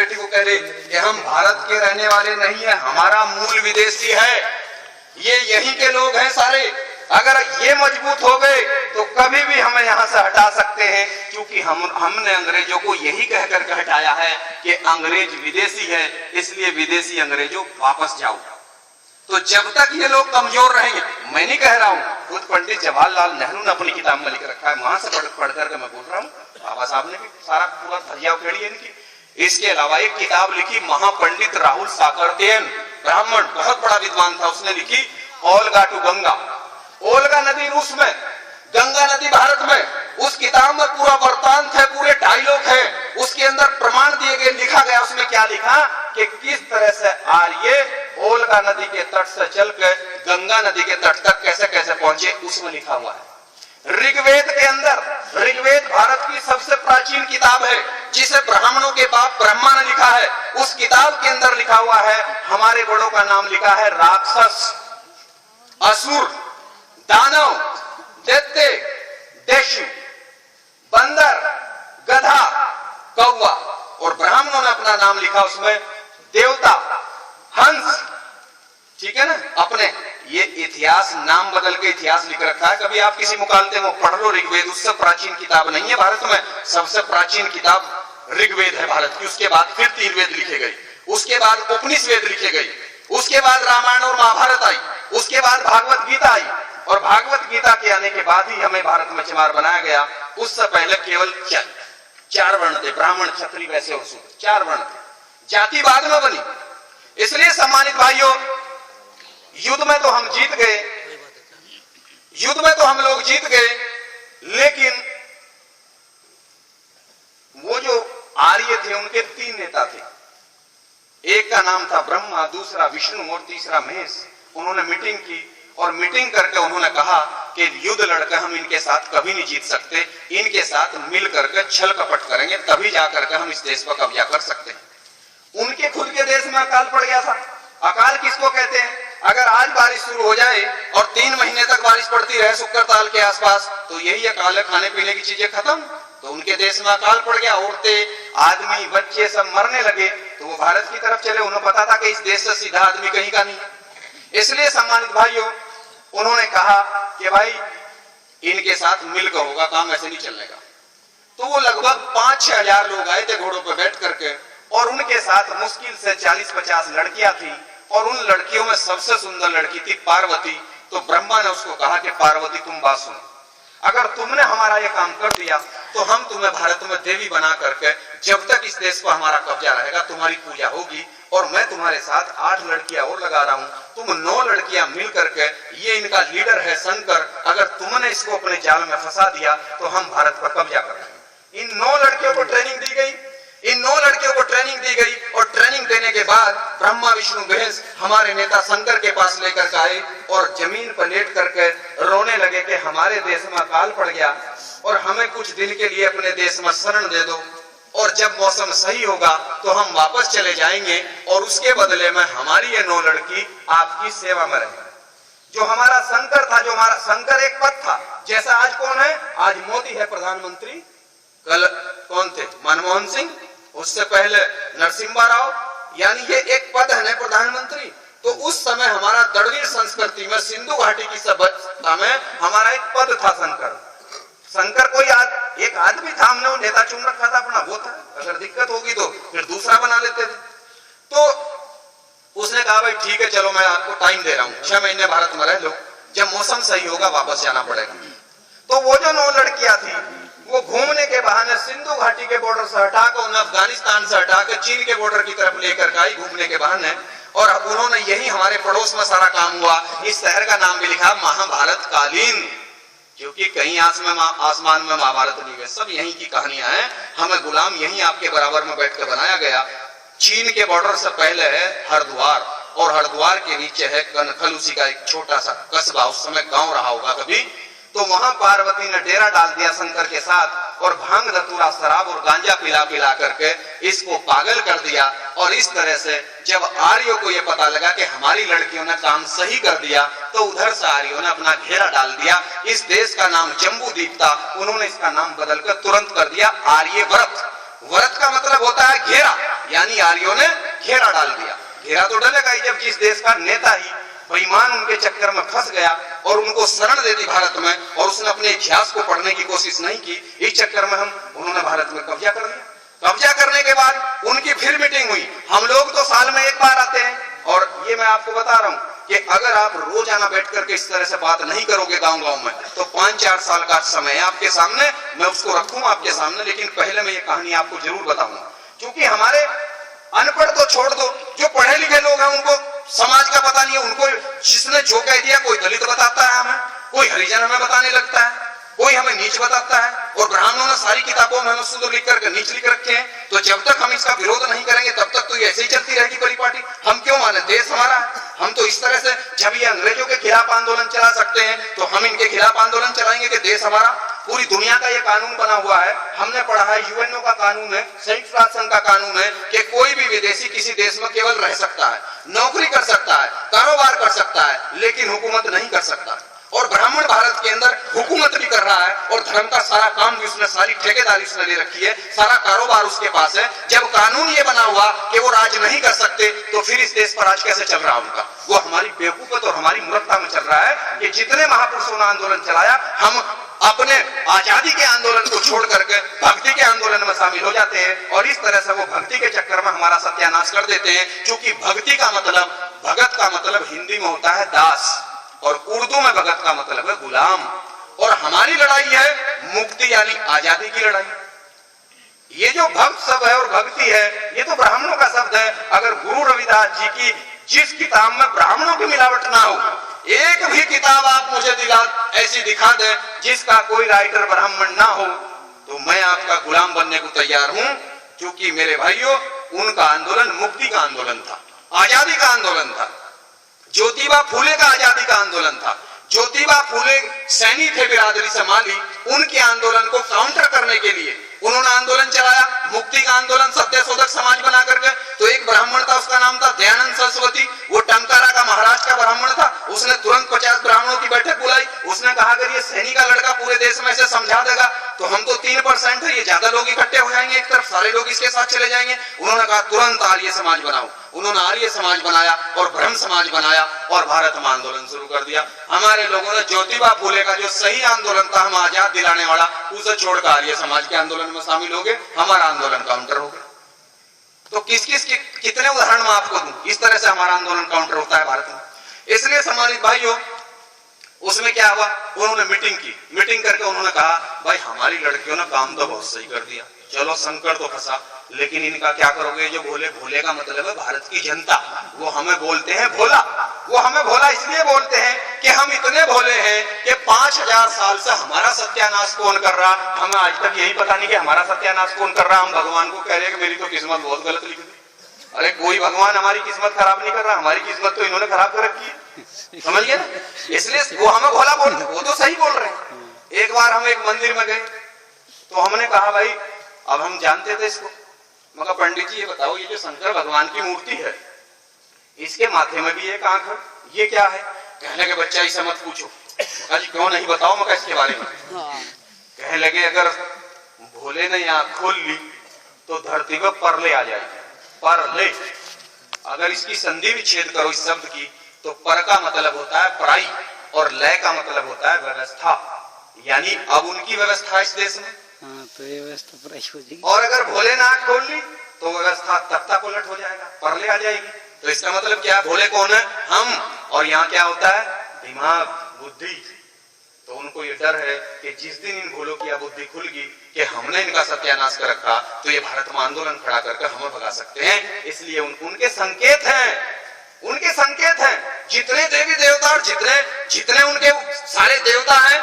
University को कह रहे कि हम भारत के रहने वाले नहीं है, हमारा मूल विदेशी है, ये यहीं के लोग हैं सारे। अगर ये मजबूत हो गए तो कभी भी हमें यहाँ से हटा सकते हैं, क्योंकि हमने अंग्रेजों को यही कह करके हटाया है कि अंग्रेज विदेशी है, इसलिए विदेशी अंग्रेजों वापस जाओ। तो जब तक ये लोग कमजोर रहेंगे, मैं नहीं कह रहा हूँ, खुद पंडित जवाहरलाल नेहरू ने अपनी किताब में लिख रखा है, वहां से पढ़ करके मैं बोल रहा हूँ, बाबा साहब ने भी सारा पूरा धजिया उखेड़ी है इनकी। इसके अलावा एक किताब लिखी महापंडित राहुल साकरतेन, ब्राह्मण, बहुत बड़ा विद्वान था, उसने लिखी ओल्गा टू गंगा। ओल्गा नदी रूस में, गंगा नदी भारत में। उस किताब में पूरा वृत्तांत है, पूरे डायलॉग है, उसके अंदर प्रमाण दिए गए, लिखा गया। उसमें क्या लिखा कि किस तरह से आर्य ओल्गा नदी के तट से चलकर गंगा नदी के तट तक कैसे कैसे पहुंचे, उसमें लिखा हुआ है। ऋग्वेद के अंदर, ऋग्वेद भारत की सबसे प्राचीन किताब है, जिसे ब्राह्मणों के बाप ब्रह्मा ने लिखा है। उस किताब के अंदर लिखा हुआ है, हमारे बड़ों का नाम लिखा है राक्षस, असुर, दानव, दैत्य, देशु, बंदर, गधा, कौवा, और ब्राह्मणों ने अपना नाम लिखा उसमें देवता, हंस, ठीक है ना। अपने ये इतिहास नाम बदल के इतिहास लिख रखा है। कभी आप किसी मुकालते में पढ़ लो ऋग्वेद, उससे प्राचीन किताब नहीं है भारत में, सबसे प्राचीन किताब ऋग्वेद है भारत की। उसके बाद फिर 3 वेद लिखे गए, उसके बाद उपनिषद लिखे गए, उसके बाद रामायण और महाभारत आई, उसके बाद भागवत गीता आई, और भागवत गीता के आने के बाद ही हमें भारत में चमार बनाया गया। उससे पहले केवल 4 वर्ण थे, ब्राह्मण, क्षत्रिय, वैश्य और शूद्र, 4 वर्ण थे, जाति बाद में बनी। इसलिए सम्मानित भाइयों, युद्ध में तो हम जीत गए, युद्ध में तो हम लोग जीत गए, लेकिन वो जो आर्य थे उनके 3 नेता थे। एक का नाम था ब्रह्मा, दूसरा विष्णु और तीसरा महेश। उन्होंने मीटिंग की और मीटिंग करके उन्होंने कहा कि युद्ध लड़कर हम इनके साथ कभी नहीं जीत सकते, इनके साथ मिल करके छल कपट करेंगे, तभी जाकर के हम इस देश पर कब्जा कर सकते हैं। उनके खुद के देश में अकाल पड़ गया था। अकाल किसको कहते हैं? अगर आज बारिश शुरू हो जाए और 3 महीने तक बारिश पड़ती रहे शुक्र ताल के आसपास, तो यही अकाल है, खाने पीने की चीजें खत्म। तो उनके देश में अकाल पड़ गया, औरतें, आदमी, बच्चे सब मरने लगे, तो वो भारत की तरफ चले। उन्हें पता था कि इस देश से सीधा आदमी कहीं का नहीं। इसलिए सम्मानित भाइयों, उन्होंने कहा कि भाई इनके साथ मिलकर होगा काम, ऐसे नहीं चलेगा। तो वो लगभग 5-6 हजार लोग आए थे घोड़ों पर बैठ करके, और उनके साथ मुश्किल से 40-50 लड़कियां थी, और उन लड़कियों में सबसे सुंदर लड़की थी पार्वती। तो ब्रह्मा ने उसको कहा कि पार्वती तुम बात सुनो, अगर तुमने हमारा ये काम कर दिया तो हम तुम्हें भारत में देवी बना करके, जब तक इस देश पर हमारा कब्जा रहेगा, तुम्हारी पूजा होगी, और मैं तुम्हारे साथ 8 लड़कियां और लगा रहा हूं, तुम 9 लड़कियां मिल करके, ये इनका लीडर है शंकर, अगर तुमने इसको अपने जाल में फंसा दिया तो हम भारत पर कब्जा करेंगे। इन 9 लड़कियों को ट्रेनिंग दी गई, इन 9 लड़कियों को ट्रेनिंग दी गई, और ट्रेनिंग देने के बाद ब्रह्मा विष्णु महेश हमारे नेता शंकर के पास लेकर आए, और जमीन पर लेट करके रोने लगे कि हमारे देश में अकाल पड़ गया, और हमें कुछ दिन के लिए अपने देश में शरण दे दो, और जब मौसम सही होगा तो हम वापस चले जाएंगे, और उसके बदले में हमारी ये 9 लड़की आपकी सेवा में रहेगी। जो हमारा शंकर था, जो हमारा शंकर एक पद था, जैसा आज कौन है? आज मोदी है प्रधानमंत्री, कल कौन थे? मनमोहन सिंह, उससे पहले नरसिम्हा राव, यानी ये एक पद है ना प्रधानमंत्री। तो उस समय हमारा द्रविड़ संस्कृति में, सिंधु घाटी की सभ्यता में हमारा एक पद था शंकर। शंकर कोई एक आदमी था, हमने वो नेता चुन रखा था अपना, वो था। अगर दिक्कत होगी तो फिर दूसरा बना लेते थे। तो उसने कहा भाई ठीक है, चलो मैं आपको टाइम दे रहा हूँ, 6 महीने भारत में रह लो, जब मौसम सही होगा वापस जाना पड़ेगा। तो वो जो 9 लड़कियां थी, वो घूमने के बहाने सिंधु घाटी के बॉर्डर से हटाकर, उन्हें अफगानिस्तान से हटाकर चीन के बॉर्डर की तरफ लेकर आई घूमने के बहाने, और उन्होंने यही हमारे पड़ोस में सारा काम हुआ। इस शहर का नाम भी लिखा महाभारत कालीन, क्योंकि कहीं आसमान में महाभारत नहीं है, सब यहीं की कहानियां हैं। हमें गुलाम यहीं आपके बराबर में बैठ कर बनाया गया। चीन के बॉर्डर से पहले है हरिद्वार, और हरिद्वार के नीचे है कनखल, उसी का एक छोटा सा कस्बा, उस समय गांव रहा होगा कभी। तो वहां पार्वती ने डेरा डाल दिया शंकर के साथ, और भांग धतूरा शराब और गांजा पिला पिला करके इसको पागल कर दिया। और इस तरह से जब आर्यों को यह पता लगा कि हमारी लड़कियों ने काम सही कर दिया, तो उधर से आर्यों ने अपना घेरा डाल दिया। इस देश का नाम जम्बू द्वीप था, उन्होंने इसका नाम बदलकर तुरंत कर दिया आर्यव्रत। व्रत का मतलब होता है घेरा, यानी आर्यों ने घेरा डाल दिया। घेरा तो डलेगा ही जब जिस देश का नेता ही बेईमान उनके चक्कर में फंस गया और उनको शरण दे दी भारत में, और उसने अपने इतिहास को पढ़ने की कोशिश नहीं की, इस चक्कर में उन्होंने भारत में कब्जा कर लिया। कब्जा करने के बाद उनकी फिर मीटिंग हुई। हम लोग तो साल में एक बार आते हैं, और ये मैं आपको बता रहा हूं कि अगर आप रोजाना बैठ करके इस तरह से बात नहीं करोगे गांव-गांव में, तो 5-4 साल का समय है आपके सामने, मैं उसको रखूंगा आपके सामने। लेकिन पहले मैं ये कहानी आपको जरूर बताऊंगा, क्योंकि हमारे अनपढ़ तो छोड़ दो, जो पढ़े लिखे लोग हैं उनको समाज का पता नहीं है। उनको जिसने जो कह दिया, कोई दलित बताता है हमें, कोई हरिजन हमें बताने लगता है, कोई हमें नीच बताता है, और ब्राह्मणों ने सारी किताबों में हमें शुद्ध लिख करके नीच लिख रखे हैं। तो जब तक हम इसका विरोध नहीं करेंगे तब तक तो ये ऐसे ही चलती रहेगी परिपाटी। हम क्यों माने, देश हमारा है। हम तो इस तरह से, जब ये अंग्रेजों के खिलाफ आंदोलन चला सकते हैं तो हम इनके खिलाफ आंदोलन चलाएंगे कि देश हमारा। पूरी दुनिया का ये कानून बना हुआ है, हमने पढ़ा है, यूएनओ का कानून है, संयुक्त राष्ट्र संघ का कानून है कि कोई भी विदेशी किसी देश में केवल रह सकता है, नौकरी कर सकता है, कारोबार कर सकता है, लेकिन हुकूमत नहीं कर सकता। और ब्राह्मण भारत के अंदर हुकूमत भी कर रहा है, और धर्म का सारा काम भी उसने, सारी ठेकेदारी उसने ले रखी है, सारा कारोबार उसके पास है। जब कानून ये बना हुआ कि वो राज नहीं कर सकते, तो फिर इस देश पर राज कैसे चल रहा उनका? वो हमारी बेवकूफत और हमारी मूर्खता में चल रहा है कि जितने महापुरुषों ने आंदोलन चलाया, हम अपने आजादी के आंदोलन को छोड़ करके भक्ति के आंदोलन में शामिल हो जाते हैं, और इस तरह से वो भक्ति के चक्कर में हमारा सत्यानाश कर देते हैं। क्योंकि भक्ति का मतलब, भगत का मतलब हिंदी में होता है दास, और उर्दू में भगत का मतलब है गुलाम। और हमारी लड़ाई है मुक्ति यानी आजादी की लड़ाई। ये जो भक्त शब्द है और भक्ति है, ये तो ब्राह्मणों का शब्द है। अगर गुरु रविदास जी की जिस किताब में ब्राह्मणों की मिलावट ना हो, एक भी किताब आप मुझे ऐसी दिखा दें जिसका कोई राइटर ब्राह्मण ना हो, तो मैं आपका गुलाम बनने को तैयार हूं। क्योंकि मेरे भाइयों, उनका आंदोलन मुक्ति का आंदोलन था, आजादी का आंदोलन था। ज्योतिबा फूले का आजादी का आंदोलन था। ज्योतिबा फूले सैनिक थे बिरादरी संभाली, उनके आंदोलन को काउंटर करने के लिए उन्होंने आंदोलन चलाया, मुक्ति का आंदोलन, सत्यशोधक समाज बना करके। तो एक ब्राह्मण था, उसका नाम था दयानंद सरस्वती, वो टंकारा का महाराष्ट्र का ब्राह्मण था। उसने तुरंत 50 ब्राह्मणों की बैठक बुलाई। उसने कहा अगर ये सैनिक का लड़का पूरे देश में ऐसे समझा देगा तो हम तो 3% है, ये ज्यादा लोग इकट्ठे हो जाएंगे, एक तरफ सारे लोग इसके साथ चले जाएंगे। उन्होंने कहा तुरंत आर्य समाज बनाओ। उन्होंने आर्य समाज बनाया और ब्रह्म समाज बनाया, और भारत में आंदोलन शुरू कर दिया। हमारे लोगों ने ज्योतिबा फूले का जो सही आंदोलन था, हम आजाद दिलाने वाला, उसे छोड़कर आर्य समाज के आंदोलन में शामिल हो गए। हमारा आंदोलन काउंटर हो गया। तो कितने उदाहरण मैं आपको दूं, इस तरह से हमारा आंदोलन काउंटर होता है भारत में। इसलिए सम्मानित भाइयों, उसमें क्या हुआ, उन्होंने मीटिंग की। मीटिंग करके उन्होंने कहा भाई हमारी लड़कियों ने काम तो बहुत सही कर दिया, चलो संकट तो फंसा, लेकिन इनका क्या करोगे? जो भोले, भोले का मतलब है भारत की जनता, वो हमें बोलते हैं भोला। वो हमें भोला इसलिए बोलते हैं कि हम इतने भोले हैं कि 5000 साल से हमारा सत्यानाश कौन कर रहा, हमें आज तक यही पता नहीं कि हमारा सत्यानाश कौन कर रहा। हम भगवान को कह रहे हैं कि मेरी तो किस्मत बहुत गलत लिखी थी। अरे कोई भगवान हमारी किस्मत खराब नहीं कर रहा, हमारी किस्मत तो इन्होंने खराब कर रखी है, समझ गए? इसलिए वो हमें भोला बोल रहे, वो तो सही बोल रहे हैं। एक बार हम एक मंदिर में गए तो हमने कहा भाई, अब हम जानते थे इसको, मगर पंडित जी ये बताओ, ये जो शंकर भगवान की मूर्ति है, इसके माथे में भी एक आंख है, ये क्या है? कहने लगे बच्चा इसे मत पूछो। आज क्यों नहीं बताओ मगर इसके बारे में? कहने लगे अगर भोले ने आंख खोल ली तो धरती पर परले आ जाएगी। परले, अगर इसकी संधि विच्छेद करो इस शब्द की, तो पर का मतलब होता है पराई और लय का मतलब होता है व्यवस्था। यानी अब उनकी व्यवस्था इस देश में, तो ये व्यवस्था पराई हो जाएगी। और अगर भोले ने आंख खोल ली तो व्यवस्था तख्ता पलट हो जाएगा, परले आ जाएगी। तो इसका मतलब क्या है? भोले कौन है? हम। और यहाँ क्या होता है? दिमाग, बुद्धि। तो उनको ये डर है कि जिस दिन इन भोलों की बुद्धि खुलगी कि हमने इनका सत्यानाश कर रखा, तो ये भारत में आंदोलन खड़ा करके हमें भगा सकते हैं। इसलिए उनके संकेत हैं, उनके संकेत हैं। जितने देवी देवता और जितने उनके सारे देवता हैं,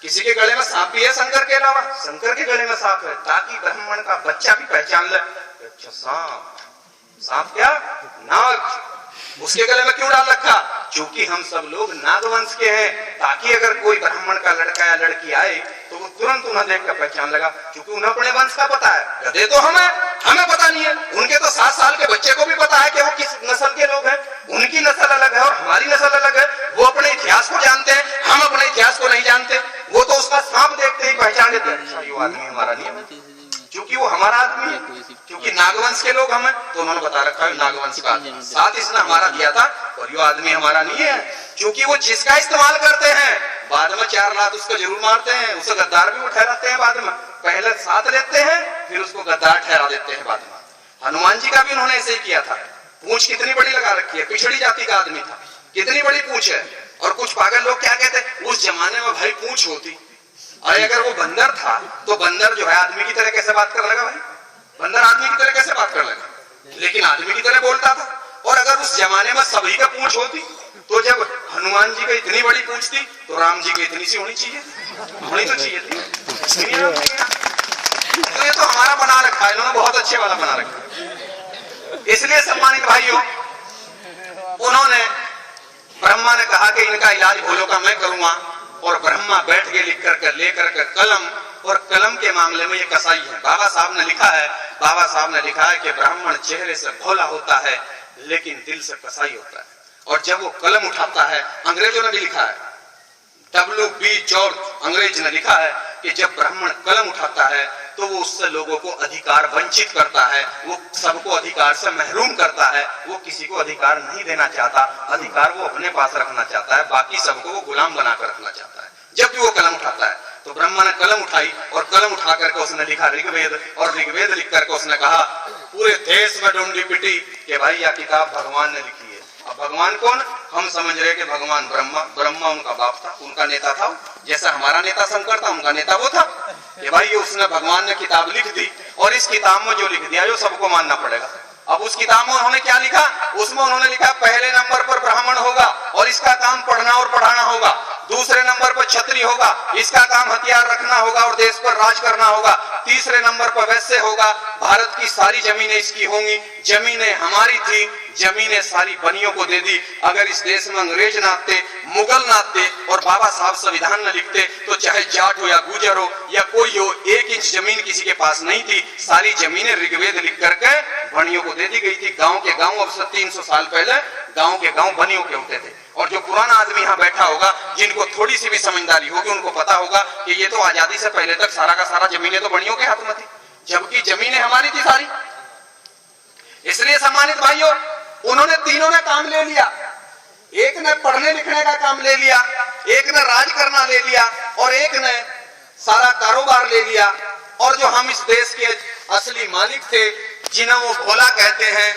किसी के गले में सांप भी है शंकर के अलावा, शंकर के गले में सांप है, ताकि ब्राह्मण का बच्चा भी पहचान ले, अच्छा सांप। सांप क्या? नाग। उसके गले में क्यों डाल रखा? क्योंकि हम सब लोग नागवंश के हैं, ताकि अगर कोई ब्राह्मण का लड़का या लड़की आए तो वो तुरंत उन्हें देखकर पहचान लगा, क्योंकि उन्हें अपने वंश का पता है। गधे तो हमें पता नहीं है। उनके तो 7 साल के बच्चे को भी पता है कि वो किस नस्ल के लोग हैं। उनकी नस्ल अलग है और हमारी नस्ल अलग है। वो अपने इतिहास को जानते हैं, हम अपने इतिहास को नहीं जानते। वो तो उसका सांप देखते ही पहचान लेते हैं, अच्छा ये आदमी हमारा नहीं है, क्योंकि वो हमारा आदमी है। क्योंकि नागवंश के के लोग हमें, तो उन्होंने बता रखा है नागवंश का आदमी, साथ इसने हमारा दिया था और ये आदमी हमारा नहीं है, क्योंकि वो जिसका इस्तेमाल करते हैं बाद में 4 लात उसको जरूर मारते हैं, उसे गद्दार भी वो ठहराते हैं बाद में, पहले साथ लेते हैं फिर उसको गद्दार ठहरा देते हैं बाद में। हनुमान जी का भी उन्होंने ऐसे ही किया था। पूंछ कितनी बड़ी लगा रखी है, पिछड़ी जाति का आदमी था, कितनी बड़ी पूंछ है। और कुछ पागल लोग क्या कहते हैं, उस जमाने में भाई पूंछ होती, अरे अगर वो बंदर था तो बंदर जो है आदमी की तरह कैसे बात कर लगा भाई, बंदर आदमी की तरह कैसे बात कर लगा, लेकिन आदमी की तरह बोलता था। और अगर उस जमाने में सभी का पूंछ होती, तो जब हनुमान जी की इतनी बड़ी पूंछ थी तो राम जी की इतनी सी होनी चाहिए, होनी तो चाहिए थी। तो ये तो हमारा बना रखा है, इन्होंने बहुत अच्छे वाला बना रखा है। इसलिए सम्मानित भाइयों, उन्होंने ब्रह्मा ने कहा कि इनका इलाज भूलों का मैं करूंगा, और ब्रह्मा बैठ के लिख कर लेकर के कलम, और कलम के मामले में ये कसाई है। बाबा साहब ने लिखा है, बाबा साहब ने लिखा है कि ब्राह्मण चेहरे से भोला होता है लेकिन दिल से कसाई होता है। और जब वो कलम उठाता है, अंग्रेजों ने भी लिखा है, W.B. जॉर्ज अंग्रेज ने लिखा है कि जब ब्राह्मण कलम उठाता है तो वो उससे लोगों को अधिकार वंचित करता है, वो सबको अधिकार से महरूम करता है, वो किसी को अधिकार नहीं देना चाहता, अधिकार वो अपने पास रखना चाहता है, बाकी सबको वो गुलाम बनाकर रखना चाहता है। जब भी वो कलम उठाता है, तो ब्रह्मा ने कलम उठाई और कलम उठा करके उसने लिखा ऋग्वेद, और ऋग्वेद लिख करके उसने कहा पूरे देश में ढूंढी पिटी कि भाई यह किताब भगवान ने लिखी है। अब भगवान कौन, हम समझ रहे कि भगवान ब्रह्मा, ब्रह्मा उनका बाप था, उनका नेता था, जैसा हमारा नेता शंकर था उनका नेता वो था। कि भाई उसने, भगवान ने किताब लिख दी, और इस किताब में जो लिख दिया जो सबको मानना पड़ेगा। अब उस किताब में उन्होंने क्या लिखा, उसमें उन्होंने लिखा पहले नंबर पर ब्राह्मण होगा और इसका काम पढ़ना और पढ़ाना होगा, दूसरे नंबर पर क्षत्रिय होगा, इसका काम हथियार रखना होगा और देश पर राज करना होगा, तीसरे नंबर पर वैश्य होगा, भारत की सारी जमीनें इसकी होंगी, जमीनें हमारी थी, जमीनें सारी बनियों को दे दी। अगर इस देश में अंग्रेज ना आते, मुगल ना आते और बाबा साहब संविधान न लिखते, तो चाहे जाट हो या गुजर हो या कोई हो, 1 इंच जमीन किसी के पास नहीं थी। सारी जमीनें ऋग्वेद लिख करके बनियों को दे दी गई थी। गांव के गांव, अब से 300 साल पहले गांव के गांव बनियों के होते थे। और जो पुराना आदमी यहाँ बैठा होगा, जिनको थोड़ी सी भी समझदारी होगी, उनको पता होगा कि ये तो आजादी से पहले तक सारा का सारा जमीनें तो बनियों के हाथ में थी, जबकि जमीनें हमारी थी सारी। इसलिए सम्मानित भाइयों, उन्होंने तीनों ने काम ले लिया। एक ने पढ़ने लिखने का काम ले लिया, एक ने राज करना ले लिया, और एक ने सारा कारोबार ले लिया। और जो हम इस देश के असली मालिक थे, जिन्हें वो भोला कहते हैं,